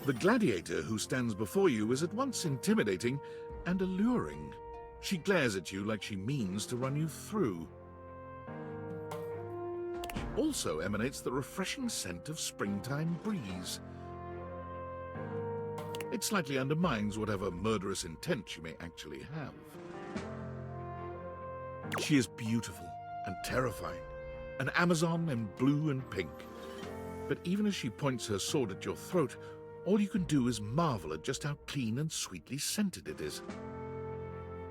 The gladiator who stands before you is at once intimidating and alluring. She glares at you like she means to run you through. She also emanates the refreshing scent of springtime breeze. It slightly undermines whatever murderous intent she may actually have. She is beautiful and terrifying, an Amazon in blue and pink. But even as she points her sword at your throat, all you can do is marvel at just how clean and sweetly scented it is.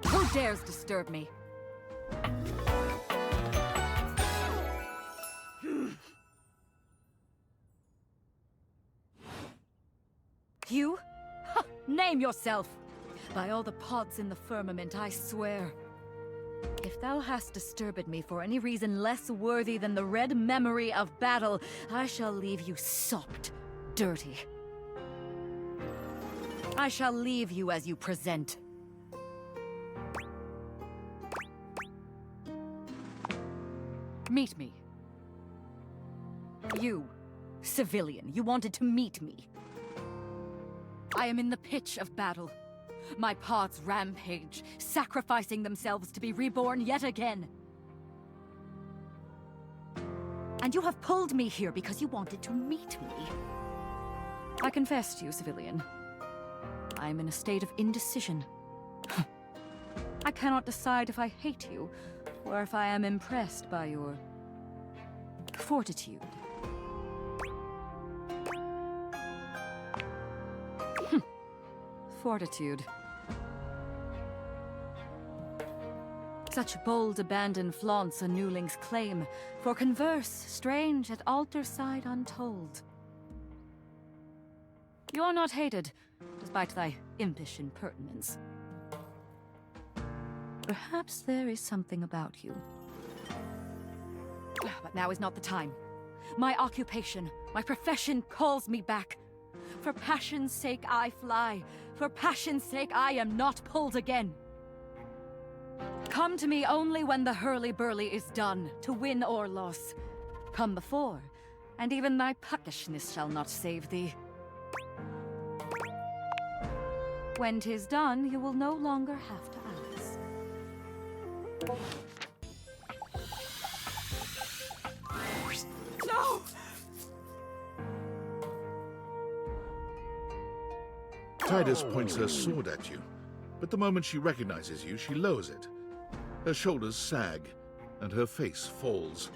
Who dares disturb me? You? Ha! Name yourself! By all the pods in the firmament, I swear. If thou hast disturbed me for any reason less worthy than the red memory of battle, I shall leave you sopped, dirty. I shall leave you as you present. Meet me. You, civilian, you wanted to meet me. I am in the pitch of battle. My pods rampage, sacrificing themselves to be reborn yet again. And you have pulled me here because you wanted to meet me. I confess to you, civilian. I am in a state of indecision. I cannot decide if I hate you, or if I am impressed by your fortitude. Fortitude. Such bold abandon flaunts a newling's claim, for converse strange at altar side untold. You are not hated, despite thy impish impertinence. Perhaps there is something about you. But now is not the time. My occupation, my profession calls me back. For passion's sake I fly. For passion's sake I am not pulled again. Come to me only when the hurly-burly is done, to win or loss. Come before, and even thy puckishness shall not save thee. When 'tis done, you will no longer have to ask. No! Tydus points her sword at you, but the moment she recognizes you, she lowers it. Her shoulders sag, and her face falls.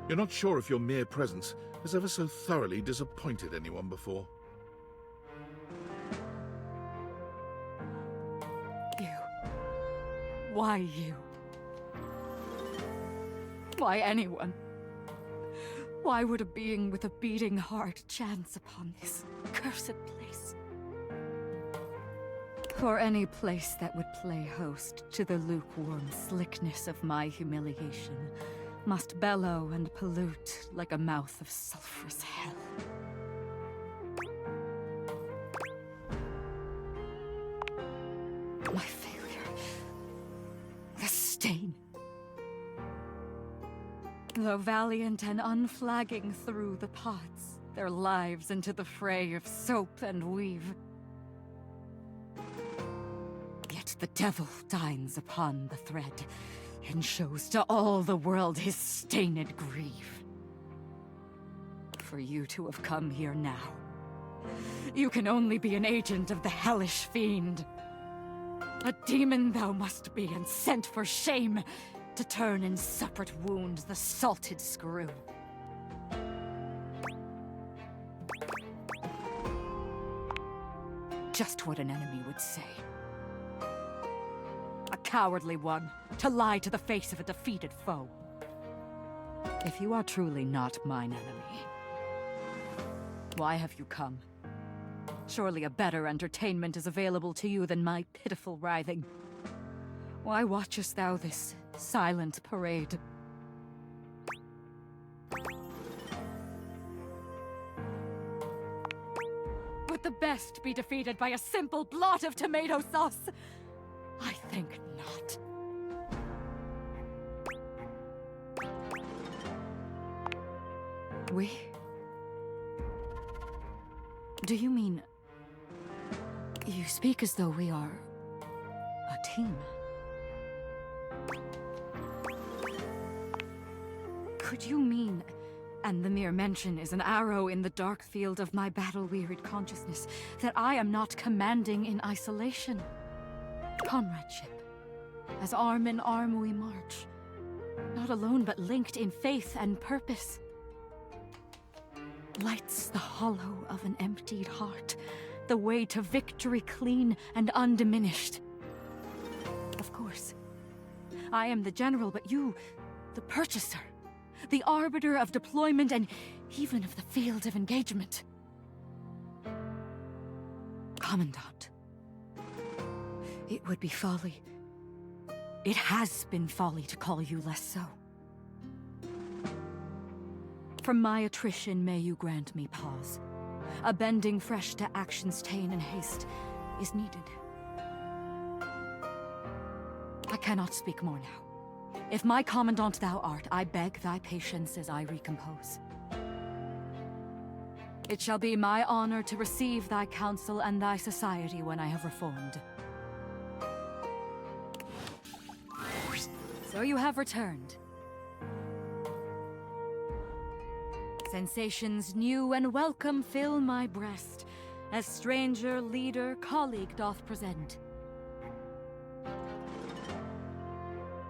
You're not sure if your mere presence has ever so thoroughly disappointed anyone before. You. Why you? Why anyone? Why would a being with a beating heart chance upon this cursed place? For any place that would play host to the lukewarm slickness of my humiliation must bellow and pollute like a mouth of sulphurous hell. My failure. The stain. Though valiant and unflagging through the pods, their lives into the fray of soap and weave. Yet the devil dines upon the thread, and shows to all the world his stained grief. For you to have come here now, you can only be an agent of the hellish fiend. A demon thou must be, and sent for shame, to turn in separate wounds the salted screw. Just what an enemy would say. A cowardly one, to lie to the face of a defeated foe. If you are truly not mine enemy, why have you come? Surely a better entertainment is available to you than my pitiful writhing. Why watchest thou this silent parade? Would the best be defeated by a simple blot of tomato sauce? I think not. Do you mean... You speak as though we are... a team. Could you mean... And the mere mention is an arrow in the dark field of my battle-wearied consciousness, that I am not commanding in isolation. Comradeship. As arm in arm we march. Not alone, but linked in faith and purpose. Lights the hollow of an emptied heart, the way to victory clean and undiminished. Of course, I am the general, but you, the purchaser. The arbiter of deployment and even of the field of engagement. Commandant. It would be folly. It has been folly to call you less so. From my attrition may you grant me pause. A bending fresh to action's ta'en and haste is needed. I cannot speak more now. If my commandant thou art, I beg thy patience as I recompose. It shall be my honor to receive thy counsel and thy society when I have reformed. So you have returned. Sensations new and welcome fill my breast, as stranger, leader, colleague doth present.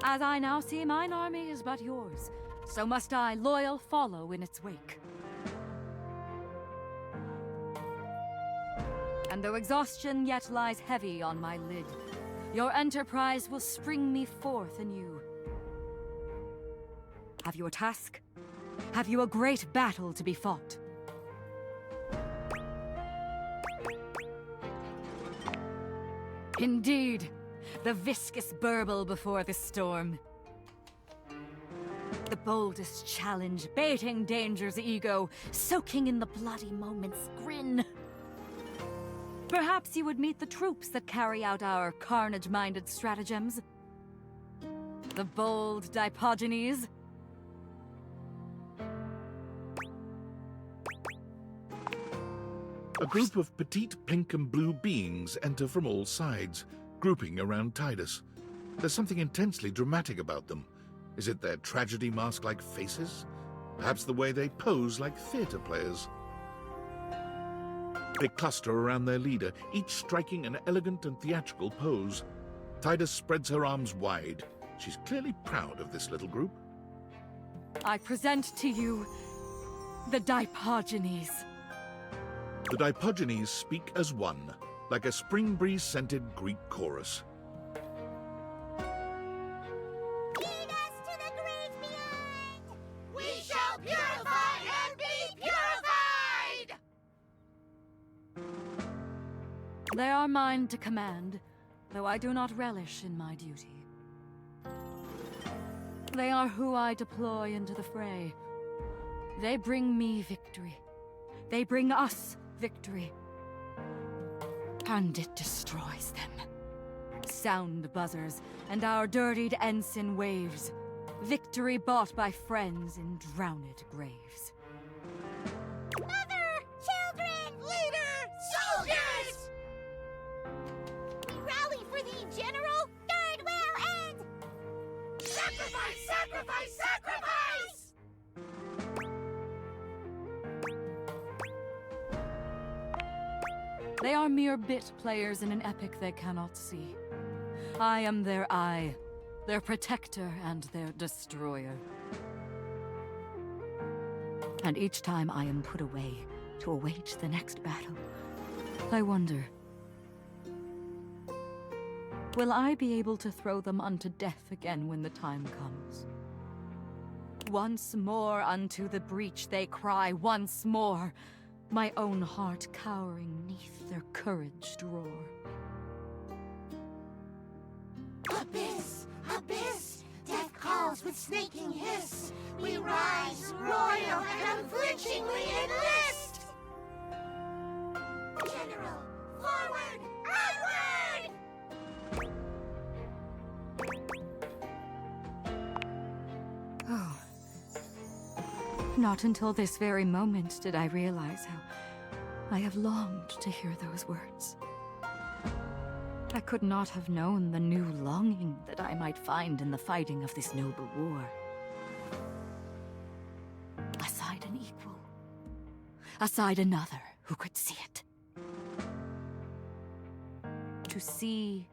As I now see mine army is but yours, so must I, loyal, follow in its wake. And though exhaustion yet lies heavy on my lid, your enterprise will spring me forth anew. Have you a task? Have you a great battle to be fought? Indeed. The viscous burble before the storm. The boldest challenge, baiting danger's ego, soaking in the bloody moment's grin. Perhaps you would meet the troops that carry out our carnage-minded stratagems. The bold Dipodgenes. A group of petite pink and blue beings enter from all sides, grouping around Tydus. There's something intensely dramatic about them. Is it their tragedy mask-like faces? Perhaps the way they pose like theater players. They cluster around their leader, each striking an elegant and theatrical pose. Tydus spreads her arms wide. She's clearly proud of this little group. I present to you the Dipodgenes. The Dipodgenes speak as one, like a spring breeze-scented Greek chorus. Lead us to the great beyond! We shall purify and be purified! They are mine to command, though I do not relish in my duty. They are who I deploy into the fray. They bring me victory. They bring us victory. And it destroys them. Sound buzzers, and our dirtied ensign waves. Victory bought by friends in drowned graves. Mother! Children! Leader! Soldiers! We rally for thee, General! Third will end! Sacrifice! Sacrifice! Sacrifice! They are mere bit players in an epic they cannot see. I am their eye, their protector and their destroyer. And each time I am put away to await the next battle, I wonder, will I be able to throw them unto death again when the time comes? Once more unto the breach they cry, once more, my own heart cowering neath their courage roar. Abyss! Abyss! Death calls with snaking hiss. We rise, royal, and unflinchingly enlist! General, forward! Onward! Oh. Not until this very moment did I realize how I have longed to hear those words. I could not have known the new longing that I might find in the fighting of this noble war. Aside an equal, aside another who could see it. To see,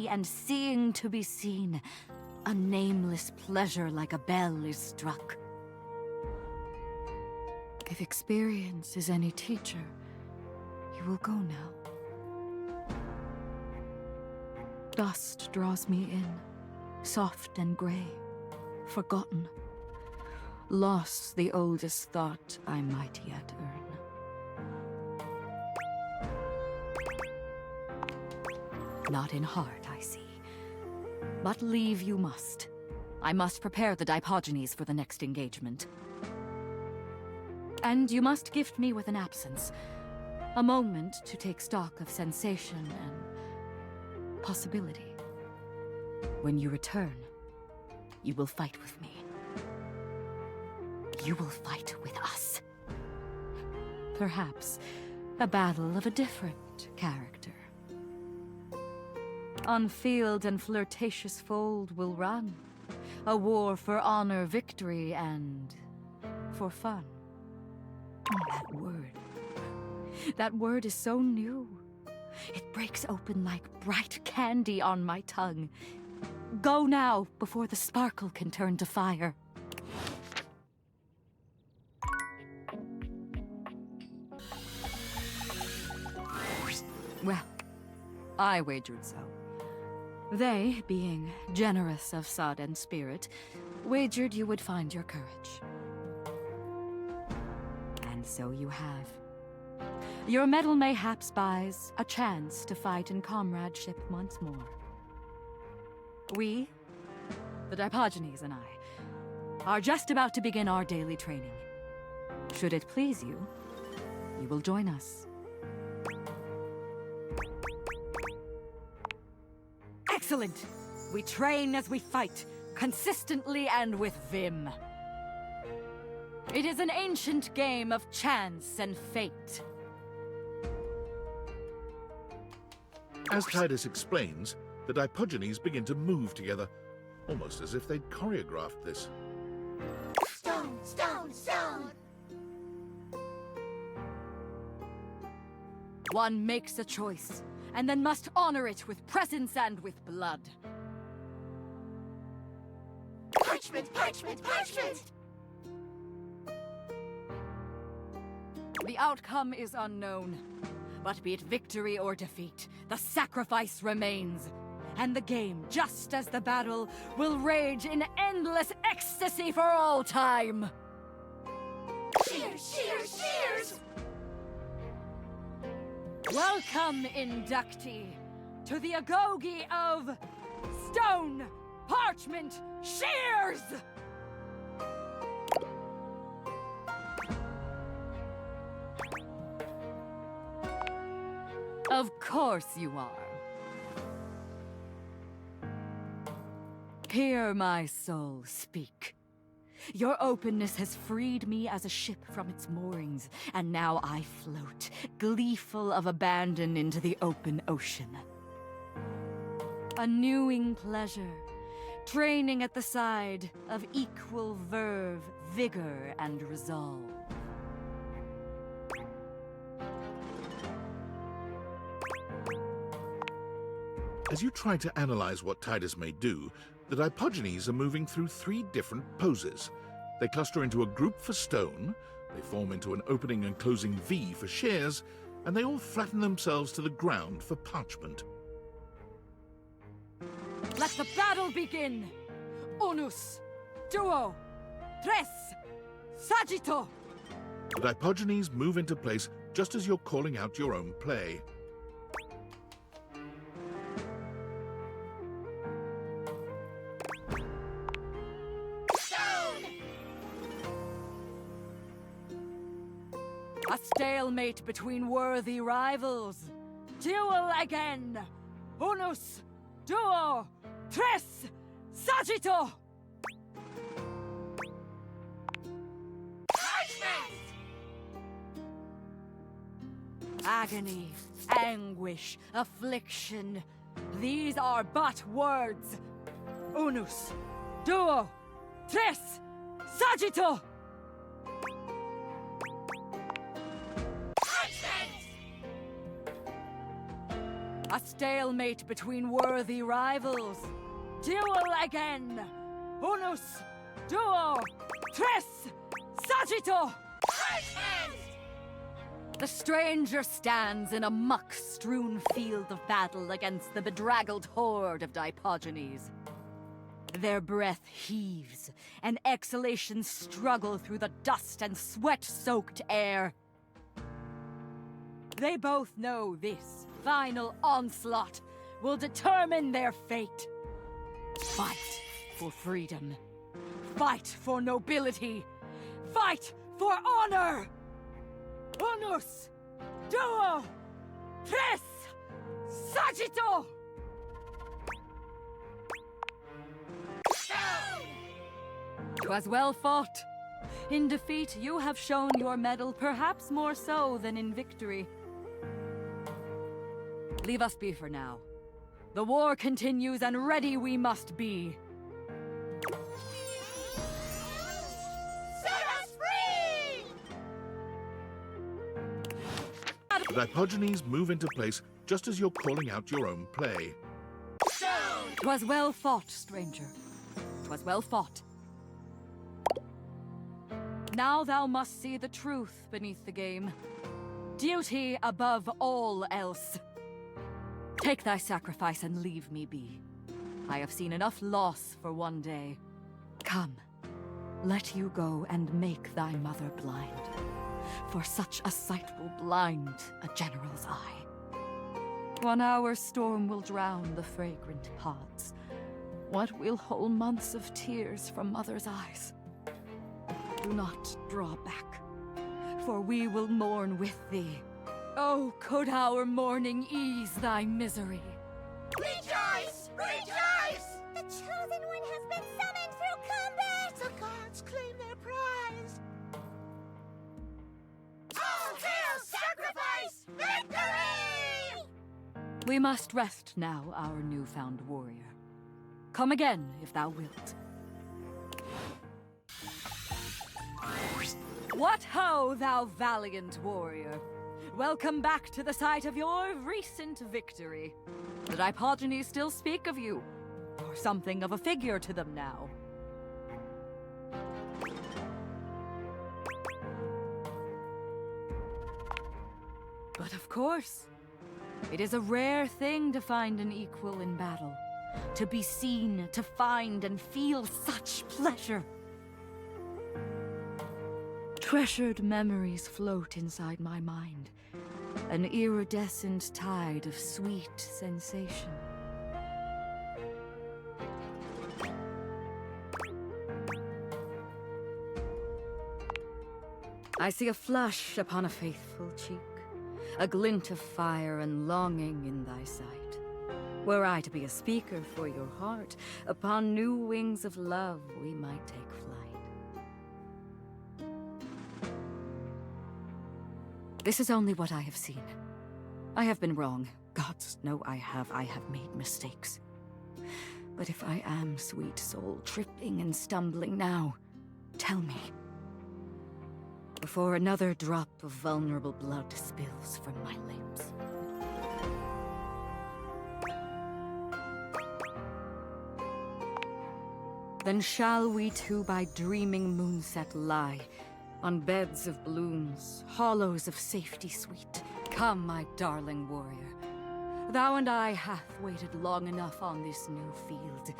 and seeing to be seen, a nameless pleasure like a bell is struck. If experience is any teacher, you will go now. Dust draws me in, soft and gray, forgotten. Loss the oldest thought I might yet earn. Not in heart, I see. But leave you must. I must prepare the Dipodgenes for the next engagement. And you must gift me with an absence. A moment to take stock of sensation and possibility. When you return, you will fight with me. You will fight with us. Perhaps a battle of a different character. On field and flirtatious fold will run. A war for honor, victory, and for fun. That word is so new. It breaks open like bright candy on my tongue. Go now, before the sparkle can turn to fire. Well, I wagered so. They, being generous of sod and spirit, wagered you would find your courage. And so you have. Your medal mayhaps buys a chance to fight in comradeship once more. We, the Dipodgenes and I, are just about to begin our daily training. Should it please you, you will join us. Excellent! We train as we fight, consistently and with vim. It is an ancient game of chance and fate. As Tydus explains, the Dipodgenes begin to move together, almost as if they'd choreographed this. Stone, stone, stone! One makes a choice, and then must honor it with presence and with blood. Parchment, parchment, parchment! The outcome is unknown, but be it victory or defeat, the sacrifice remains. And the game, just as the battle, will rage in endless ecstasy for all time! Cheers, cheers, cheers! Welcome, inductee, to the agoge of Stone, Parchment, Shears! Of course you are. Hear my soul speak. Your openness has freed me as a ship from its moorings, and now I float, gleeful of abandon, into the open ocean. A newing pleasure, training at the side of equal verve, vigor, and resolve. As you try to analyze what Tydus may do, the Dipodgenes are moving through 3 different poses. They cluster into a group for stone, they form into an opening and closing V for shears, and they all flatten themselves to the ground for parchment. Let the battle begin! Unus, duo, tres, saggito! The Dipodgenes move into place just as you're calling out your own play. A stalemate between worthy rivals. Duel again! Unus, duo, tres, saggito! Agony, anguish, affliction. These are but words. Unus, duo, tres, sagittò! A stalemate between worthy rivals. Duel again! Unus, duo, tres, sagittò! The stranger stands in a muck-strewn field of battle against the bedraggled horde of Dipodgenes. Their breath heaves, and exhalations struggle through the dust and sweat-soaked air. They both know this final onslaught will determine their fate. Fight for freedom. Fight for nobility. Fight for honor! Unus, duo, tres, sagittò! 'Twas well fought. In defeat, you have shown your mettle, perhaps more so than in victory. Leave us be for now. The war continues, and ready we must be. Set us free! The Dipodgenes move into place just as you're calling out your own play. 'Twas well fought, stranger. 'Twas well fought. Now thou must see the truth beneath the game. Duty above all else. Take thy sacrifice and leave me be. I have seen enough loss for one day. Come, let you go and make thy mother blind. For such a sight will blind a general's eye. 1 hour's storm will drown the fragrant pods. What will whole months of tears from mother's eyes? Do not draw back, for we will mourn with thee. Oh, could our mourning ease thy misery? Rejoice! Rejoice! The chosen one has been summoned through combat! The gods claim their prize! All hail sacrifice! Victory! We must rest now, our newfound warrior. Come again, if thou wilt. What ho, thou valiant warrior! Welcome back to the site of your recent victory. The Dipodgenes still speak of you, or something of a figure to them now. But of course, it is a rare thing to find an equal in battle. To be seen, to find, and feel such pleasure. Treasured memories float inside my mind, an iridescent tide of sweet sensation. I see a flush upon a faithful cheek, a glint of fire and longing in thy sight. Were I to be a speaker for your heart, upon new wings of love we might take flight. This is only what I have seen. I have been wrong. Gods know I have made mistakes. But if I am, sweet soul, tripping and stumbling now, tell me. Before another drop of vulnerable blood spills from my lips. Then shall we two by dreaming moonset lie, on beds of blooms, hollows of safety sweet. Come, my darling warrior. Thou and I hath waited long enough on this new field.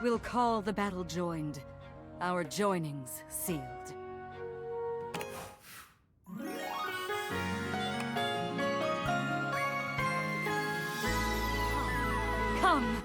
We'll call the battle joined, our joinings sealed. Come!